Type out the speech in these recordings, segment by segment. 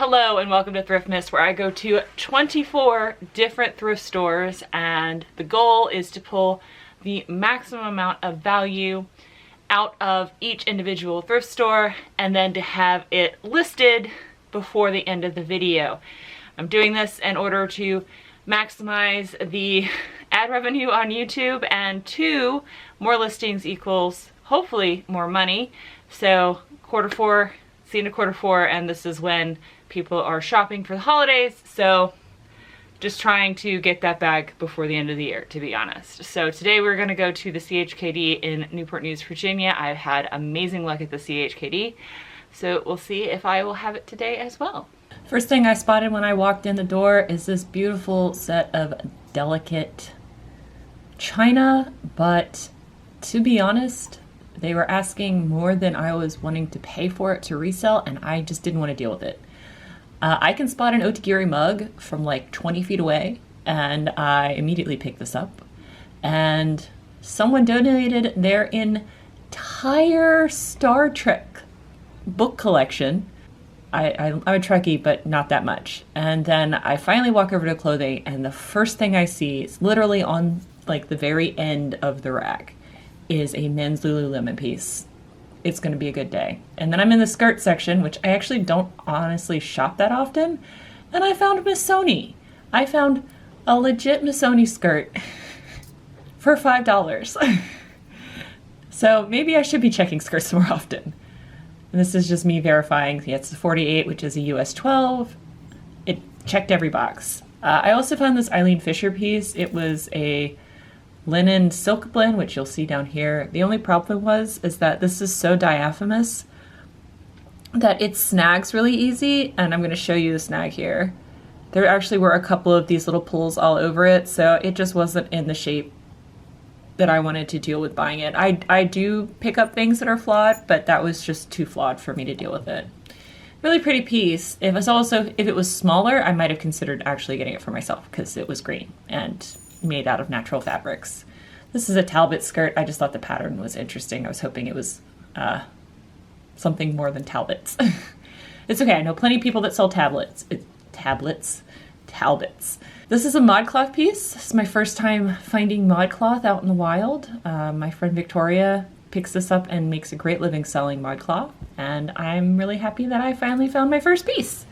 Hello and welcome to Thriftmas, where I go to 24 different thrift stores and the goal is to pull the maximum amount of value out of each individual thrift store and then to have it listed before the end of the video. I'm doing this in order to maximize the ad revenue on YouTube, and 2, more listings equals hopefully more money. So Q4, see into Q4, and this is when people are shopping for the holidays, so just trying to get that bag before the end of the year, to be honest. So today we're going to go to the CHKD in Newport News, Virginia. I've had amazing luck at the CHKD, so we'll see if I will have it today as well. First thing I spotted when I walked in the door is this beautiful set of delicate china, but to be honest, they were asking more than I was wanting to pay for it to resell, and I just didn't want to deal with it. I can spot an otagiri mug from like 20 feet away, and I immediately picked this up. And someone donated their entire Star Trek book collection. I'm a Trekkie, but not that much. And then I finally walk over to clothing, and the first thing I see is literally on like the very end of the rack is a men's Lululemon piece. It's going to be a good day. And then I'm in the skirt section, which I actually don't honestly shop that often. And I found Missoni. I found a legit Missoni skirt for $5. So maybe I should be checking skirts more often. And this is just me verifying. Yeah, it's a 48, which is a US 12. It checked every box. I also found this Eileen Fisher piece. It was a linen silk blend, which you'll see down here. The only problem is that this is so diaphanous that it snags really easy, and I'm going to show you the snag here. There actually were a couple of these little pulls all over it, so it just wasn't in the shape that I wanted to deal with buying it. I do pick up things that are flawed, but that was just too flawed for me to deal with it. Really pretty piece. If it was smaller, I might have considered actually getting it for myself because it was green and made out of natural fabrics. This is a Talbot skirt. I just thought the pattern was interesting. I was hoping it was something more than Talbots. It's okay. I know plenty of people that sell Talbots. This is a Modcloth piece. This is my first time finding Modcloth out in the wild. My friend Victoria picks this up and makes a great living selling Modcloth, and I'm really happy that I finally found my first piece.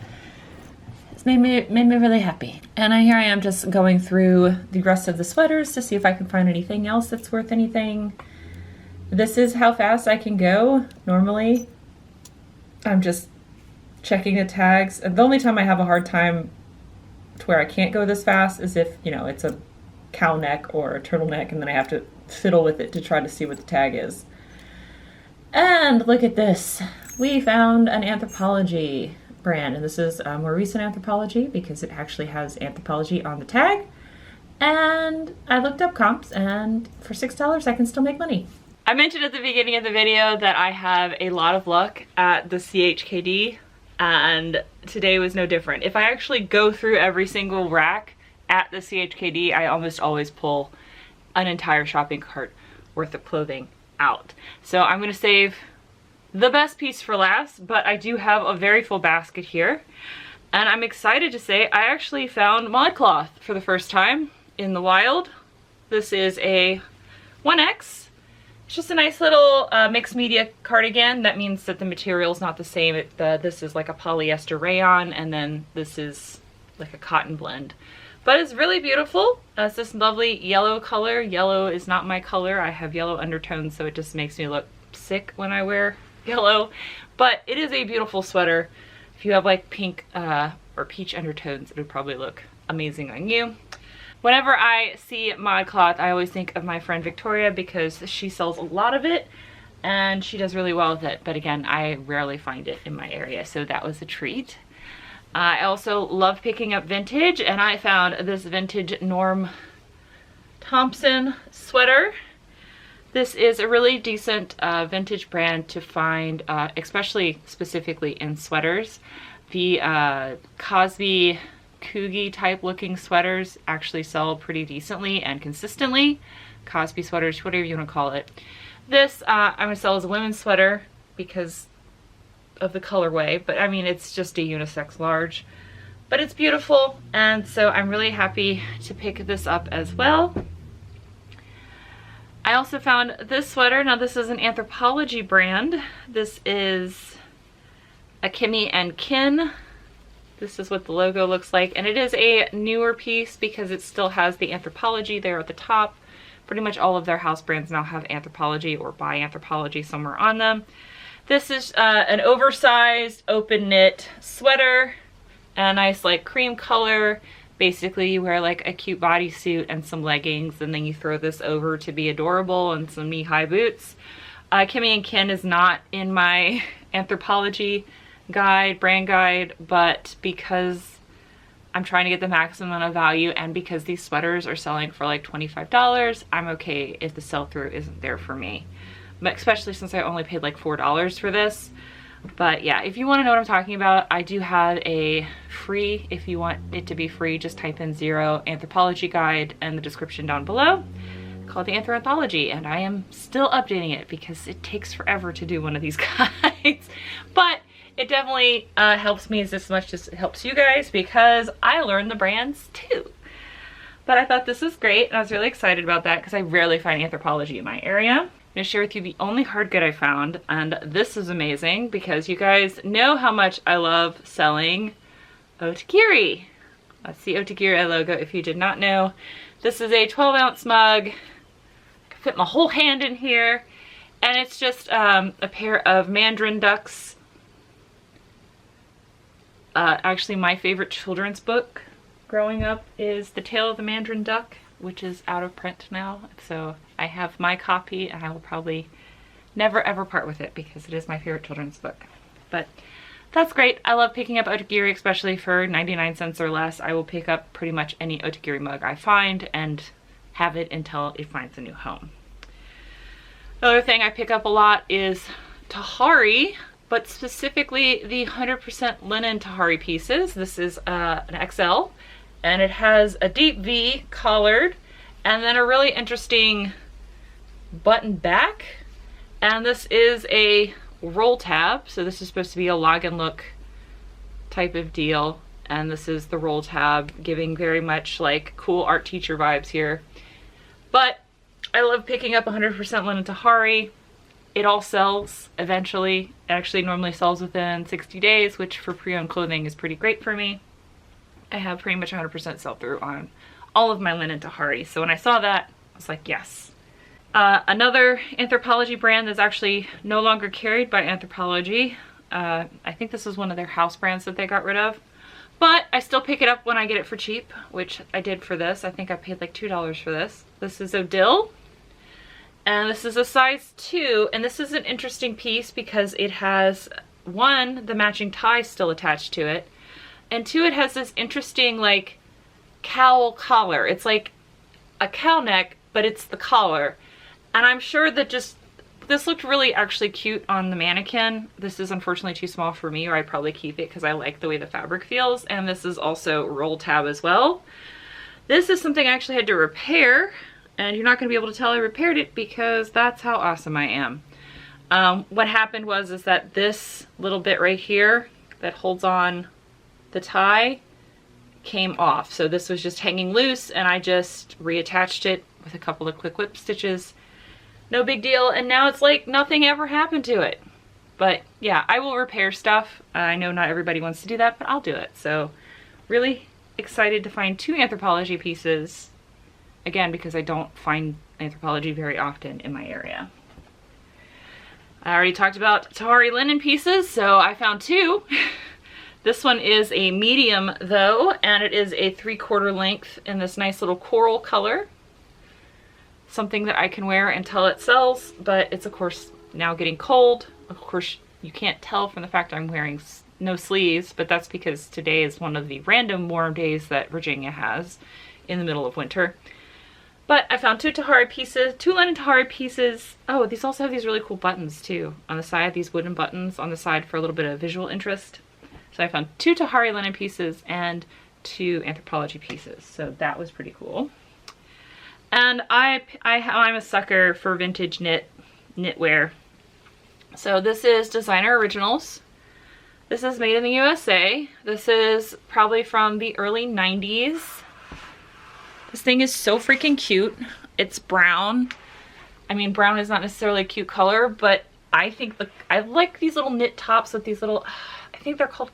It's made me really happy. And here I am just going through the rest of the sweaters to see if I can find anything else that's worth anything. This is how fast I can go. Normally, I'm just checking the tags. The only time I have a hard time to where I can't go this fast is if, you know, it's a cow neck or a turtleneck and then I have to fiddle with it to try to see what the tag is. And look at this. We found an Anthropologie brand, and this is a more recent Anthropologie because it actually has Anthropologie on the tag. And I looked up comps, and for $6 I can still make money. I mentioned at the beginning of the video that I have a lot of luck at the CHKD, and today was no different. If I actually go through every single rack at the CHKD, I almost always pull an entire shopping cart worth of clothing out. So I'm going to save the best piece for last, but I do have a very full basket here. And I'm excited to say I actually found Modcloth for the first time in the wild. This is a 1X. It's just a nice little mixed media cardigan. That means that the material is not the same. This is like a polyester rayon, and then this is like a cotton blend. But it's really beautiful. It's this lovely yellow color. Yellow is not my color. I have yellow undertones, so it just makes me look sick when I wear yellow. But it is a beautiful sweater. If you have like pink or peach undertones, it would probably look amazing on you. Whenever I see Modcloth, I always think of my friend Victoria because she sells a lot of it and she does really well with it. But again, I rarely find it in my area, so that was a treat. I also love picking up vintage, and I found this vintage Norm Thompson sweater. This is a really decent vintage brand to find, especially specifically in sweaters. The Cosby Coogie type looking sweaters actually sell pretty decently and consistently. Cosby sweaters, whatever you want to call it. This I'm going to sell as a women's sweater because of the colorway, but I mean, it's just a unisex large. But it's beautiful, and so I'm really happy to pick this up as well. I also found this sweater. Now this is an Anthropologie brand. This is a Kimmy and Kin. This is what the logo looks like, and it is a newer piece because it still has the Anthropologie there at the top. Pretty much all of their house brands now have Anthropologie or by Anthropologie somewhere on them. This is an oversized open knit sweater. A nice like cream color. Basically you wear like a cute bodysuit and some leggings, and then you throw this over to be adorable and some knee-high boots. Kimmy and Kin is not in my Anthropologie guide, brand guide, but because I'm trying to get the maximum amount of value and because these sweaters are selling for like $25, I'm okay if the sell-through isn't there for me. But especially since I only paid like $4 for this. But yeah, if you want to know what I'm talking about, I do have a free, if you want it to be free, just type in 0 Anthropologie guide in the description down below, called the Anthropologie, and I am still updating it because it takes forever to do one of these guides. But it definitely helps me as much as it helps you guys because I learned the brands too. But I thought this was great, and I was really excited about that because I rarely find Anthropologie in my area. I'm going to share with you the only hard good I found, and this is amazing because you guys know how much I love selling otagiri. That's the otagiri logo if you did not know. This is a 12-ounce mug. I can fit my whole hand in here, and it's just a pair of mandarin ducks. Actually, my favorite children's book growing up is The Tale of the Mandarin Duck, which is out of print now, so I have my copy and I will probably never ever part with it because it is my favorite children's book. But that's great. I love picking up otagiri, especially for 99 cents or less. I will pick up pretty much any otagiri mug I find and have it until it finds a new home. The other thing I pick up a lot is Tahari, but specifically the 100% linen Tahari pieces. This is an XL. And it has a deep V collared and then a really interesting button back. And this is a roll tab. So this is supposed to be a log and look type of deal. And this is the roll tab, giving very much like cool art teacher vibes here. But I love picking up 100% linen Tahari. It all sells eventually. It actually normally sells within 60 days, which for pre-owned clothing is pretty great for me. I have pretty much 100% sell-through on all of my linen Tahari. So when I saw that, I was like, yes. Another Anthropologie brand that's actually no longer carried by Anthropologie. I think this is one of their house brands that they got rid of. But I still pick it up when I get it for cheap, which I did for this. I think I paid like $2 for this. This is Odile. And this is a size 2. And this is an interesting piece because it has, 1, the matching tie still attached to it. And 2, it has this interesting like cowl collar. It's like a cowl neck, but it's the collar. And I'm sure that just, this looked really actually cute on the mannequin. This is unfortunately too small for me, or I'd probably keep it because I like the way the fabric feels. And this is also roll tab as well. This is something I actually had to repair, and you're not going to be able to tell I repaired it because that's how awesome I am. What happened was that this little bit right here that holds on the tie came off. So this was just hanging loose and I just reattached it with a couple of quick whip stitches. No big deal. And now it's like nothing ever happened to it. But yeah, I will repair stuff. I know not everybody wants to do that, but I'll do it. So really excited to find 2 Anthropologie pieces. Again, because I don't find Anthropologie very often in my area. I already talked about Tahari linen pieces, so I found 2. This one is a medium though, and it is a 3/4 length in this nice little coral color. Something that I can wear until it sells, but it's of course now getting cold. Of course you can't tell from the fact I'm wearing no sleeves, but that's because today is one of the random warm days that Virginia has in the middle of winter. But I found 2 Tahari pieces, 2 linen Tahari pieces. Oh, these also have these really cool buttons too on the side, these wooden buttons on the side for a little bit of visual interest. So I found 2 Tahari linen pieces and 2 Anthropologie pieces. So that was pretty cool. And I'm a sucker for vintage knitwear. So this is Designer Originals. This is made in the USA. This is probably from the early 90s. This thing is so freaking cute. It's brown. I mean, brown is not necessarily a cute color, but I think I like these little knit tops with these little, I think they're called,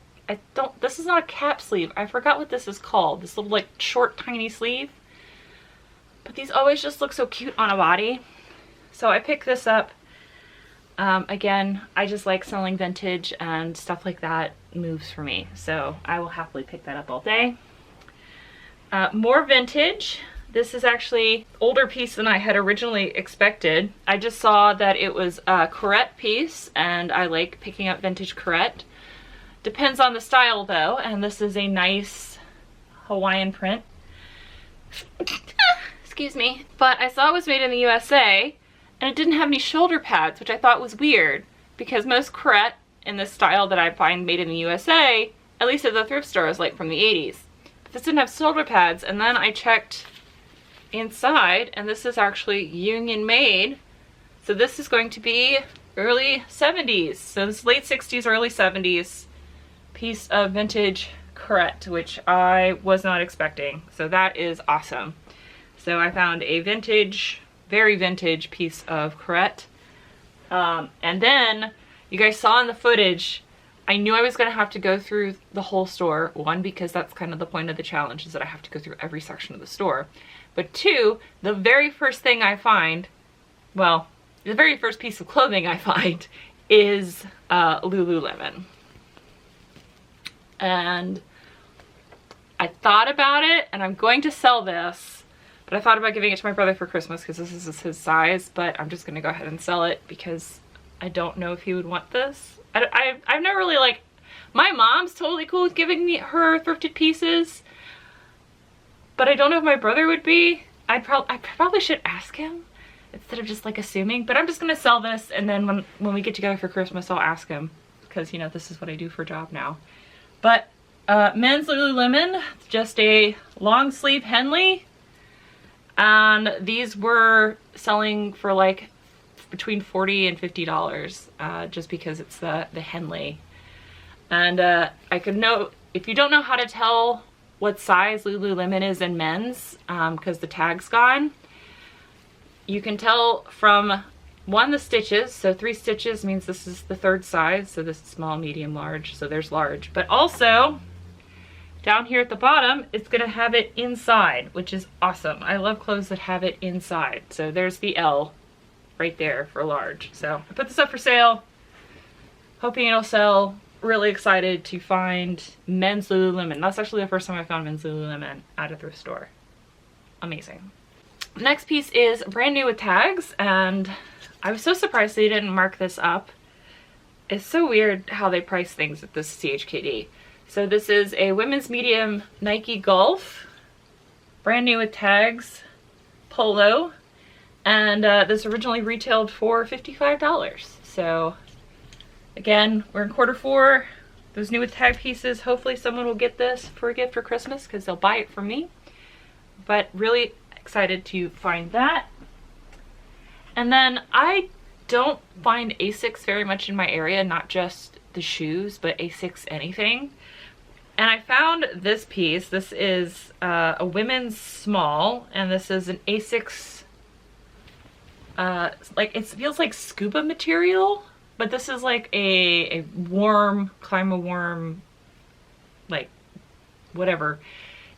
this is not a cap sleeve. I forgot what this is called. This little like short, tiny sleeve. But these always just look so cute on a body. So I picked this up. Again, I just like selling vintage and stuff like that moves for me. So I will happily pick that up all day. More vintage. This is actually older piece than I had originally expected. I just saw that it was a Curated piece and I like picking up vintage Curated. Depends on the style though, and this is a nice Hawaiian print. Excuse me. But I saw it was made in the USA and it didn't have any shoulder pads, which I thought was weird because most Curated in this style that I find made in the USA, at least at the thrift store, is like from the 80s. But this didn't have shoulder pads, and then I checked inside and this is actually union made. So this is going to be early 70s. So this late 60s, early 70s piece of vintage Curated, which I was not expecting. So that is awesome. So I found a vintage, very vintage piece of Curated. And then you guys saw in the footage, I knew I was going to have to go through the whole store. One, because that's kind of the point of the challenge, is that I have to go through every section of the store. But two, the very first thing I find, well, the very first piece of clothing I find is Lululemon. And I thought about it, and I'm going to sell this, but I thought about giving it to my brother for Christmas because this is his size, but I'm just going to go ahead and sell it because I don't know if he would want this. I've never really like, my mom's totally cool with giving me her thrifted pieces, but I don't know if my brother would be. I probably should ask him instead of just like assuming, but I'm just going to sell this, and then when we get together for Christmas, I'll ask him because, you know, this is what I do for a job now. But men's Lululemon, just a long sleeve Henley, and these were selling for like between $40 and $50 just because it's the Henley. And I could note, if you don't know how to tell what size Lululemon is in men's because the tag's gone, you can tell from one, the stitches. So 3 stitches means this is the 3rd size. So this is small, medium, large. So there's large. But also down here at the bottom, it's going to have it inside, which is awesome. I love clothes that have it inside. So there's the L right there for large. So I put this up for sale, hoping it'll sell. Really excited to find men's Lululemon. That's actually the first time I found men's Lululemon at a thrift store. Amazing. Next piece is brand new with tags, and I was so surprised they didn't mark this up. It's so weird how they price things at this CHKD. So this is a women's medium Nike Golf, brand new with tags, polo, and this originally retailed for $55. So again, we're in Q4. Those new with tag pieces, hopefully someone will get this for a gift for Christmas because they'll buy it from me. But really excited to find that. And then I don't find Asics very much in my area, not just the shoes, but Asics anything. And I found this piece. This is a women's small, and this is an Asics, like it feels like scuba material, but this is like a warm, warm, like whatever.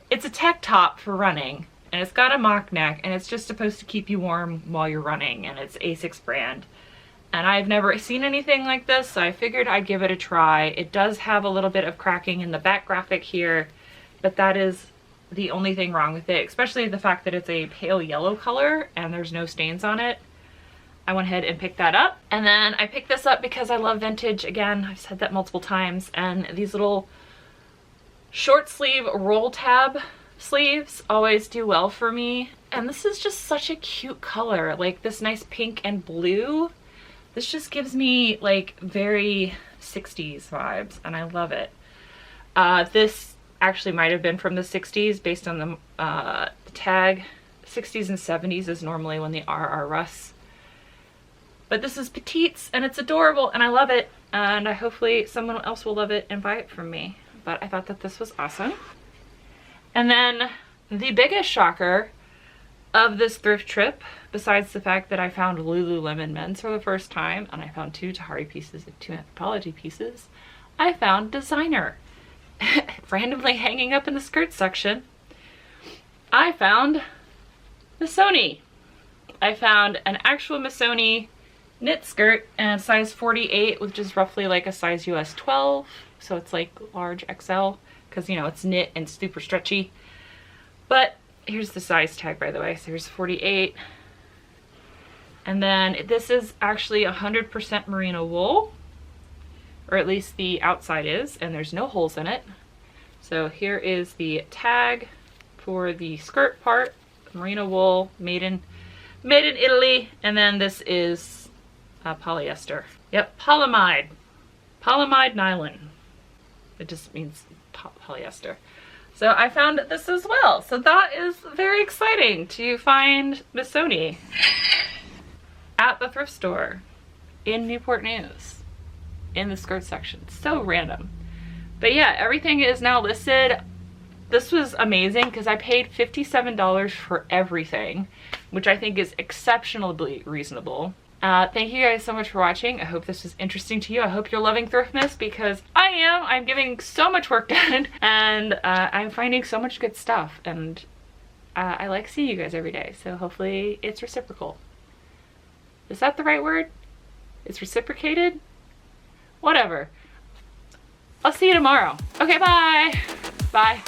It's a tech top for running, and it's got a mock neck, and it's just supposed to keep you warm while you're running, and it's Asics brand. And I've never seen anything like this, so I figured I'd give it a try. It does have a little bit of cracking in the back graphic here, but that is the only thing wrong with it, especially the fact that it's a pale yellow color and there's no stains on it. I went ahead and picked that up. And then I picked this up because I love vintage. Again, I've said that multiple times, and these little short sleeve roll tab sleeves always do well for me. And this is just such a cute color, like this nice pink and blue. This just gives me like very 60s vibes, and I love it. This actually might have been from the 60s based on the tag. 60s and 70s is normally when the RR Russ But this is petites and it's adorable and I love it. And hopefully someone else will love it and buy it from me. But I thought that this was awesome. And then the biggest shocker of this thrift trip, besides the fact that I found Lululemon men's for the first time, and I found 2 Tahari pieces and 2 Anthropologie pieces, I found designer. Randomly hanging up in the skirt section, I found Missoni. I found an actual Missoni knit skirt and size 48, which is roughly like a size US 12. So it's like large XL because, you know, it's knit and super stretchy. But here's the size tag, by the way. So here's 48. And then this is actually 100% merino wool, or at least the outside is, and there's no holes in it. So here is the tag for the skirt part, merino wool, made in Italy, and then this is polyester. Yep, polyamide nylon. It just means polyester. So I found this as well. So that is very exciting to find Missoni at the thrift store in Newport News in the skirt section. So random. But yeah, everything is now listed. This was amazing because I paid $57 for everything, which I think is exceptionally reasonable. Thank you guys so much for watching. I hope this was interesting to you. I hope you're loving Thriftmas because I am. I'm getting so much work done and I'm finding so much good stuff, and I like seeing you guys every day. So hopefully it's reciprocal. Is that the right word? It's reciprocated? Whatever. I'll see you tomorrow. Okay, bye. Bye.